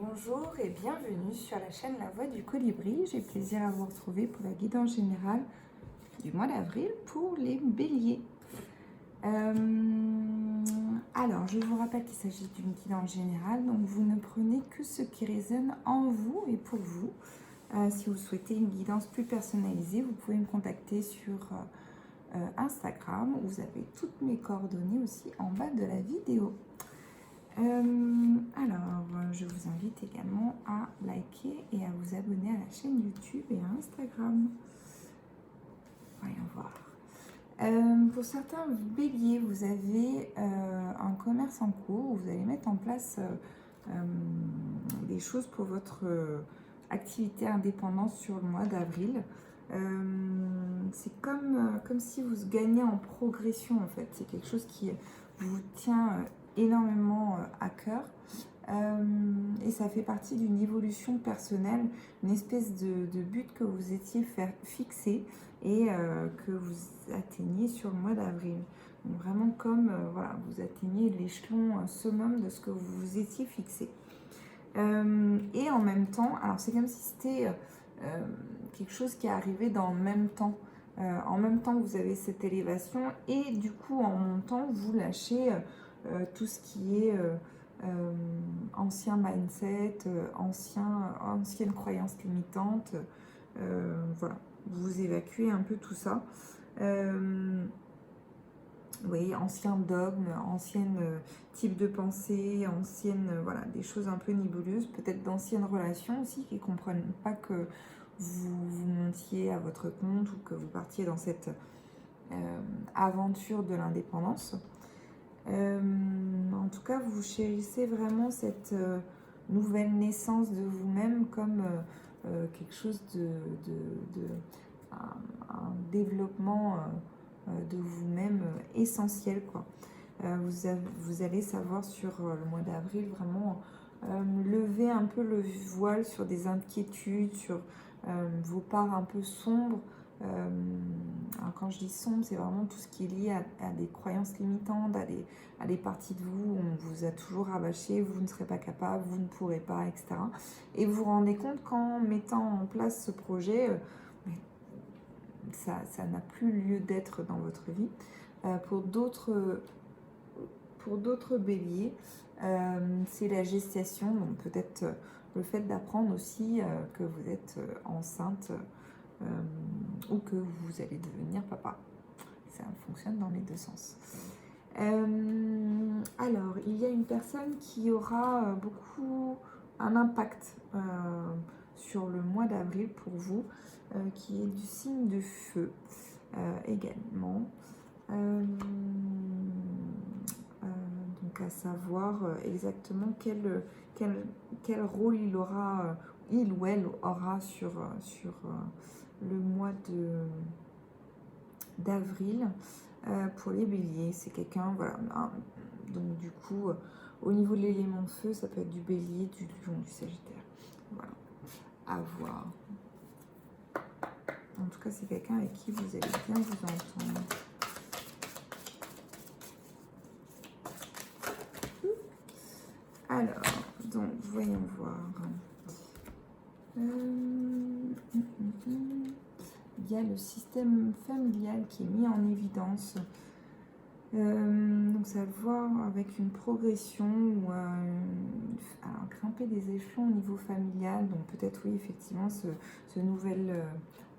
Bonjour et bienvenue sur la chaîne La Voix du Colibri. J'ai plaisir à vous retrouver pour la guidance générale du mois d'avril pour les béliers. Alors, je vous rappelle qu'il s'agit d'une guidance générale, donc vous ne prenez que ce qui résonne en vous et pour vous. Si vous souhaitez une guidance plus personnalisée, vous pouvez me contacter sur Instagram. Vous avez toutes mes coordonnées aussi en bas de la vidéo. Alors, je vous invite également à liker et à vous abonner à la chaîne YouTube et à Instagram. Voyons voir. Pour certains béliers, vous avez un commerce en cours, vous allez mettre en place des choses pour votre activité indépendante sur le mois d'avril. C'est comme si vous gagnez en progression en fait. C'est quelque chose qui vous tient énormément à cœur. Et ça fait partie d'une évolution personnelle, une espèce de but que vous étiez fixé et que vous atteignez sur le mois d'avril. Donc vraiment comme voilà, vous atteignez l'échelon summum de ce que vous vous étiez fixé. Et en même temps, alors c'est comme si c'était quelque chose qui est arrivé dans le même temps. En même temps, vous avez cette élévation et du coup, en montant, vous lâchez tout ce qui est ancien mindset, ancienne croyance limitante. Voilà, vous évacuez un peu tout ça. Oui, ancien dogme, ancienne type de pensée, ancienne, voilà, des choses un peu nébuleuses, peut-être d'anciennes relations aussi qui ne comprennent pas que vous montiez à votre compte ou que vous partiez dans cette aventure de l'indépendance. En tout cas, vous chérissez vraiment cette nouvelle naissance de vous-même comme quelque chose un développement de vous-même essentiel, quoi. Vous allez savoir sur le mois d'avril vraiment lever un peu le voile sur des inquiétudes, sur vos parts un peu sombres. Alors quand je dis sombre, c'est vraiment tout ce qui est lié à des croyances limitantes, à des parties de vous où on vous a toujours rabâché, vous ne serez pas capable, vous ne pourrez pas, etc. Et vous vous rendez compte qu'en mettant en place ce projet, ça n'a plus lieu d'être dans votre vie. Pour d'autres béliers, c'est la gestation, donc peut-être le fait d'apprendre aussi que vous êtes enceinte ou que vous allez devenir papa. Ça fonctionne dans les deux sens. Alors, il y a une personne qui aura beaucoup un impact sur le mois d'avril pour vous, qui est du signe de feu également. Donc à savoir exactement quel rôle il ou elle aura sur le mois d'avril pour les béliers. C'est quelqu'un, voilà, donc du coup, au niveau de l'élément feu, ça peut être du bélier, du lion, du sagittaire. Voilà, à voir. En tout cas, c'est quelqu'un avec qui vous allez bien vous entendre. Alors, donc, voyons voir. Il y a le système familial qui est mis en évidence. Donc ça va voir avec une progression ou grimper des échelons au niveau familial. Donc peut-être oui, effectivement, ce nouvel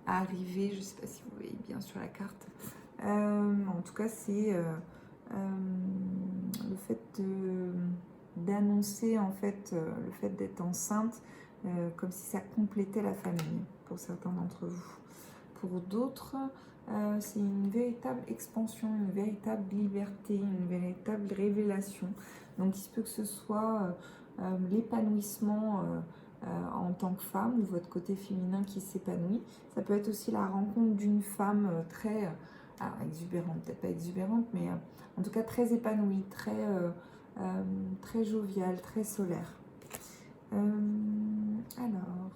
arrivé, je ne sais pas si vous voyez bien sur la carte. En tout cas, c'est le fait d'annoncer en fait le fait d'être enceinte comme si ça complétait la famille pour certains d'entre vous. Pour d'autres, c'est une véritable expansion, une véritable liberté, une véritable révélation. Donc il se peut que ce soit l'épanouissement en tant que femme, ou votre côté féminin qui s'épanouit. Ça peut être aussi la rencontre d'une femme très exubérante, peut-être pas exubérante, mais en tout cas très épanouie, très joviale, très solaire. Alors,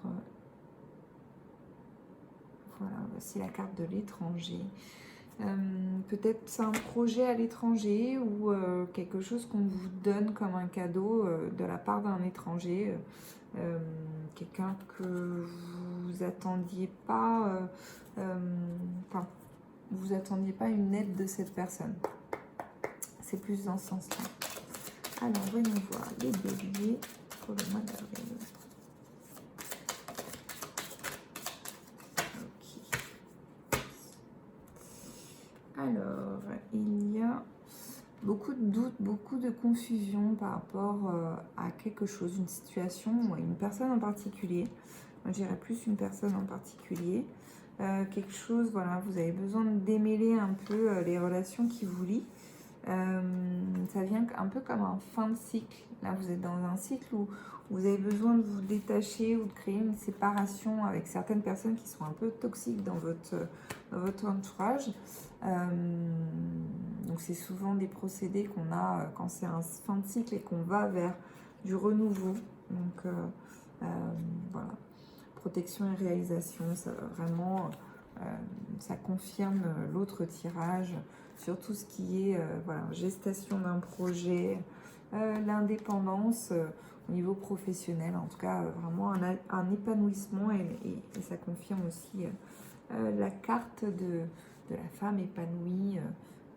voilà, voici la carte de l'étranger. Peut-être c'est un projet à l'étranger ou quelque chose qu'on vous donne comme un cadeau de la part d'un étranger. Quelqu'un que vous attendiez pas, enfin, vous attendiez pas une aide de cette personne. C'est plus dans ce sens-là. Alors, voyons voir les béliers pour le mois d'avril. Ok. Alors, il y a beaucoup de doutes, beaucoup de confusion par rapport à quelque chose, une situation ou à une personne en particulier. Moi, je dirais plus une personne en particulier. Quelque chose, voilà, vous avez besoin de démêler un peu les relations qui vous lient. Ça vient un peu comme un fin de cycle. Là, vous êtes dans un cycle où vous avez besoin de vous détacher ou de créer une séparation avec certaines personnes qui sont un peu toxiques dans votre entourage. Donc, c'est souvent des procédés qu'on a quand c'est un fin de cycle et qu'on va vers du renouveau. Donc, voilà. Protection et réalisation, ça va vraiment, ça confirme l'autre tirage sur tout ce qui est voilà, gestation d'un projet, l'indépendance au niveau professionnel, en tout cas vraiment un épanouissement et ça confirme aussi la carte de la femme épanouie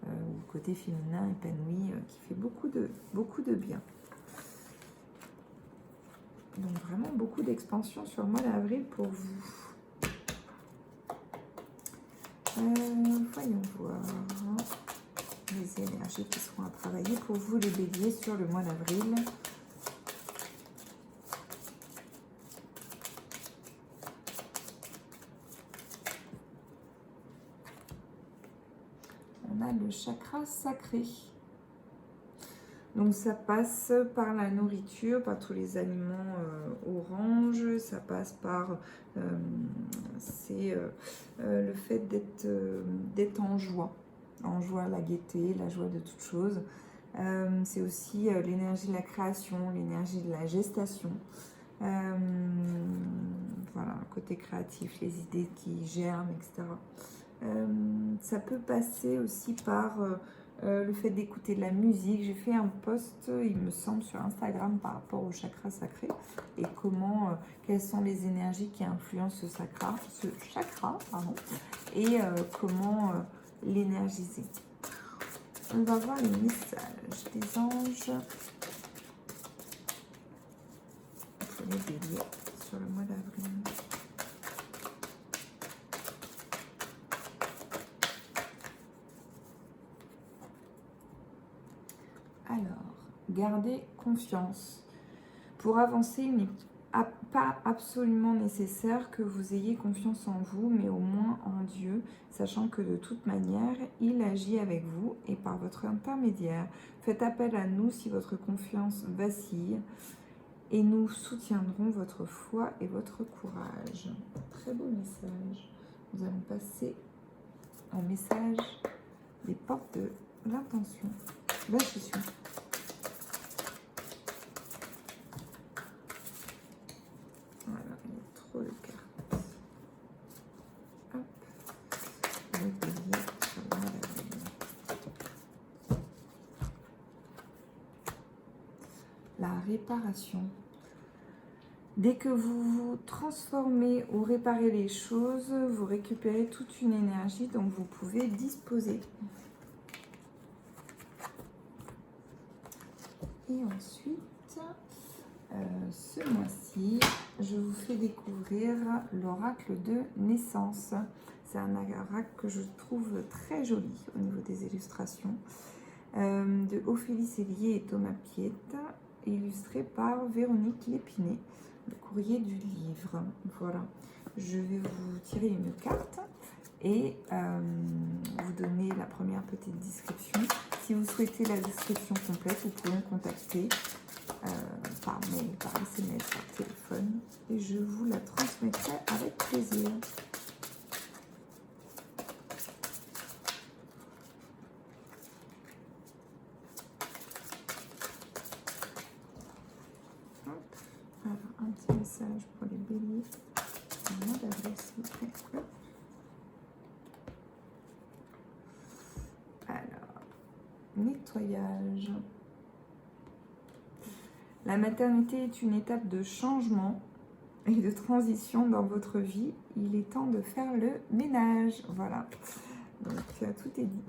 ou côté féminin épanoui qui fait beaucoup de bien. Donc vraiment beaucoup d'expansion sur le mois d'avril pour vous. Voyons voir les énergies qui seront à travailler pour vous les béliers sur le mois d'avril. On a le chakra sacré. Donc ça passe par la nourriture, par tous les aliments oranges, ça passe par le fait d'être en joie, la gaieté, la joie de toute chose. C'est aussi l'énergie de la création, l'énergie de la gestation. Voilà, côté créatif, les idées qui germent, etc. Ça peut passer aussi par le fait d'écouter de la musique. J'ai fait un post, il me semble, sur Instagram par rapport au chakra sacré et quelles sont les énergies qui influencent ce chakra, et comment l'énergiser. On va voir les messages des anges pour les béliers sur le mois d'avril. Alors, gardez confiance. Pour avancer, il n'est pas absolument nécessaire que vous ayez confiance en vous, mais au moins en Dieu, sachant que de toute manière, il agit avec vous et par votre intermédiaire. Faites appel à nous si votre confiance vacille et nous soutiendrons votre foi et votre courage. Très beau message. Nous allons passer au message des portes de l'intention. L'intuition. Voilà, il y a trop de cartes. Hop. Le bélier sur le mois d'avril. La réparation. Dès que vous vous transformez ou réparez les choses, vous récupérez toute une énergie dont vous pouvez disposer. Et ensuite, ce mois-ci, je vous fais découvrir l'oracle de naissance. C'est un oracle que je trouve très joli au niveau des illustrations, de Ophélie Sellier et Thomas Piette, illustré par Véronique Lépinet, le courrier du livre. Voilà, je vais vous tirer une carte et vous donner la première petite description. Si vous souhaitez la description complète, vous pouvez me contacter par mail, par SMS, par téléphone et je vous la transmettrai avec plaisir. Hop. Alors, un petit message pour les béliers. Un mois d'avril, s'il vous plaît. Hop. nettoyage. La maternité est une étape de changement et de transition dans votre vie. Il est temps de faire le ménage. Voilà. Donc, tout est dit.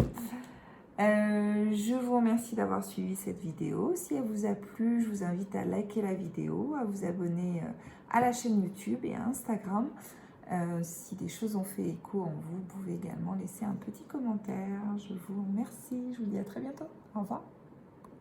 Je vous remercie d'avoir suivi cette vidéo. Si elle vous a plu, je vous invite à liker la vidéo, à vous abonner à la chaîne YouTube et à Instagram. Si des choses ont fait écho en vous, vous pouvez également laisser un petit commentaire. Je vous remercie. Je vous dis à très bientôt. Au revoir.